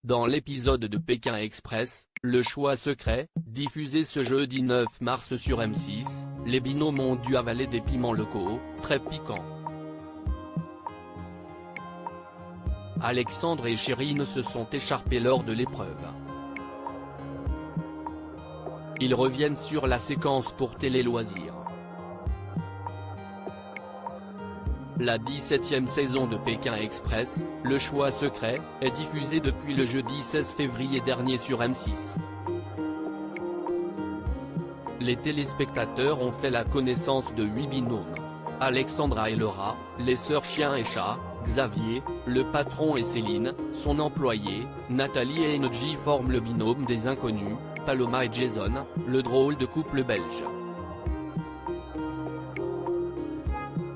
Dans l'épisode de Pékin Express, le choix secret, diffusé ce jeudi 9 mars sur M6, les binômes ont dû avaler des piments locaux, très piquants. Alexandre et Chérine se sont écharpés lors de l'épreuve. Ils reviennent sur la séquence pour Télé Loisirs. La 17e saison de Pékin Express, le choix secret, est diffusée depuis le jeudi 16 février dernier sur M6. Les téléspectateurs ont fait la connaissance de 8 binômes. Alexandra et Laura, les sœurs chien et chat, Xavier, le patron et Céline, son employé, Nathalie et Enodji forment le binôme des inconnus, Paloma et Jason, le drôle de couple belge.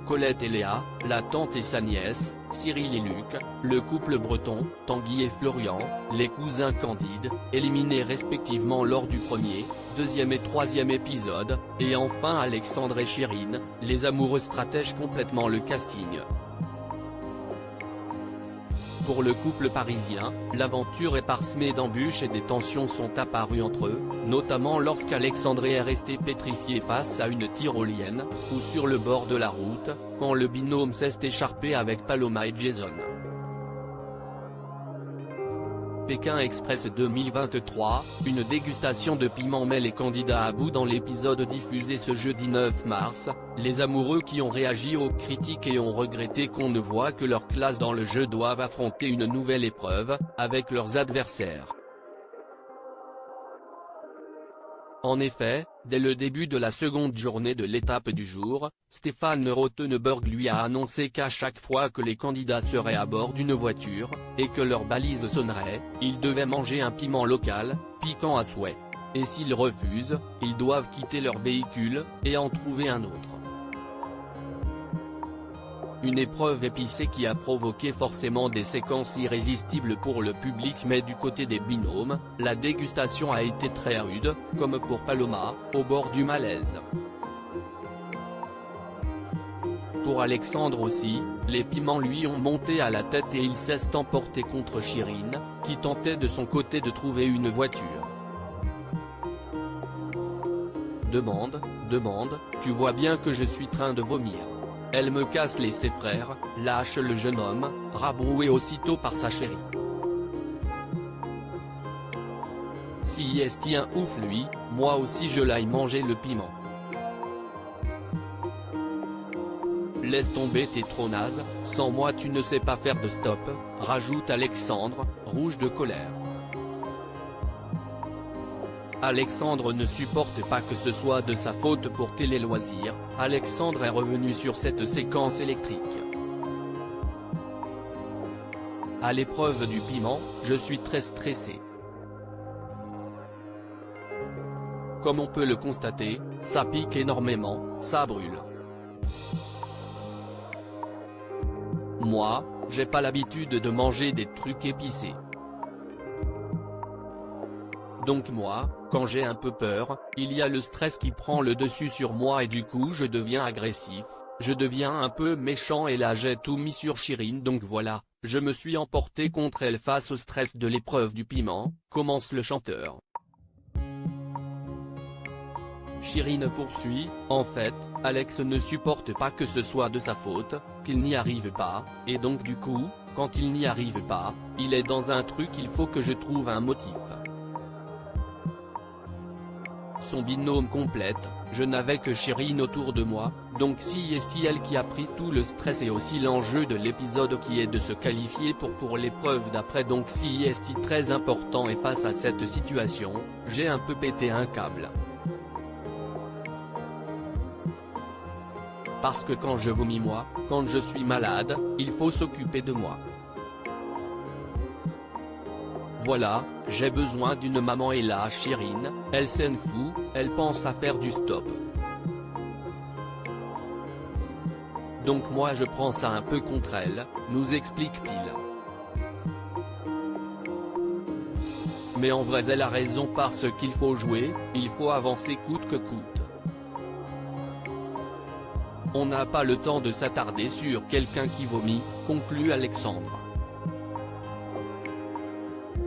Colette et Léa, la tante et sa nièce, Cyril et Luc, le couple breton, Tanguy et Florian, les cousins Candide, éliminés respectivement lors du premier, deuxième et troisième épisode, et enfin Alexandre et Chérine, les amoureux stratègent complètement le casting. Pour le couple parisien, l'aventure est parsemée d'embûches et des tensions sont apparues entre eux, notamment lorsqu'Alexandre est resté pétrifié face à une tyrolienne, ou sur le bord de la route, quand le binôme s'est écharpé avec Paloma et Jason. Pékin Express 2023, une dégustation de piment met les candidats à bout dans l'épisode diffusé ce jeudi 9 mars, les amoureux qui ont réagi aux critiques et ont regretté qu'on ne voit que leur classe dans le jeu doivent affronter une nouvelle épreuve, avec leurs adversaires. En effet, dès le début de la seconde journée de l'étape du jour, Stéphane Rothenberg lui a annoncé qu'à chaque fois que les candidats seraient à bord d'une voiture, et que leur balise sonnerait, ils devaient manger un piment local, piquant à souhait. Et s'ils refusent, ils doivent quitter leur véhicule, et en trouver un autre. Une épreuve épicée qui a provoqué forcément des séquences irrésistibles pour le public, mais du côté des binômes, la dégustation a été très rude, comme pour Paloma, au bord du malaise. Pour Alexandre aussi, les piments lui ont monté à la tête et il s'est emporté contre Chérine, qui tentait de son côté de trouver une voiture. Demande, tu vois bien que je suis en train de vomir. Elle me casse ses frères, lâche le jeune homme, rabroué aussitôt par sa chérie. Si est un ouf lui, moi aussi je l'aille manger le piment. Laisse tomber, t'es trop naze, sans moi tu ne sais pas faire de stop, rajoute Alexandre, rouge de colère. Alexandre ne supporte pas que ce soit de sa faute pour Télé Loisirs, Alexandre est revenu sur cette séquence électrique. À l'épreuve du piment, je suis très stressé. Comme on peut le constater, ça pique énormément, ça brûle. Moi, j'ai pas l'habitude de manger des trucs épicés. Donc moi, quand j'ai un peu peur, il y a le stress qui prend le dessus sur moi et du coup je deviens agressif, je deviens un peu méchant et là j'ai tout mis sur Chérine donc voilà, je me suis emporté contre elle face au stress de l'épreuve du piment, commence le chanteur. Chérine poursuit, en fait, Alex ne supporte pas que ce soit de sa faute, qu'il n'y arrive pas, et donc du coup, quand il n'y arrive pas, il est dans un truc il faut que je trouve un motif. Son binôme complète, je n'avais que Chérine autour de moi, donc si est elle qui a pris tout le stress et aussi l'enjeu de l'épisode qui est de se qualifier pour l'épreuve d'après donc si est très important et face à cette situation, j'ai un peu pété un câble. Parce que quand je vomis moi, quand je suis malade, il faut s'occuper de moi. Voilà, j'ai besoin d'une maman et là Chérine, elle s'en fout, elle pense à faire du stop. Donc moi je prends ça un peu contre elle, nous explique-t-il. Mais en vrai elle a raison parce qu'il faut jouer, il faut avancer coûte que coûte. On n'a pas le temps de s'attarder sur quelqu'un qui vomit, conclut Alexandre.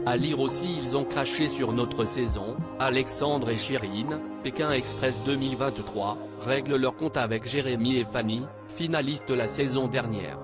À lire aussi ils ont craché sur notre saison, Alexandre et Chérine, Pékin Express 2023, règlent leur compte avec Jérémy et Fanny, finalistes de la saison dernière.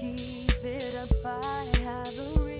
Keep it up, I have a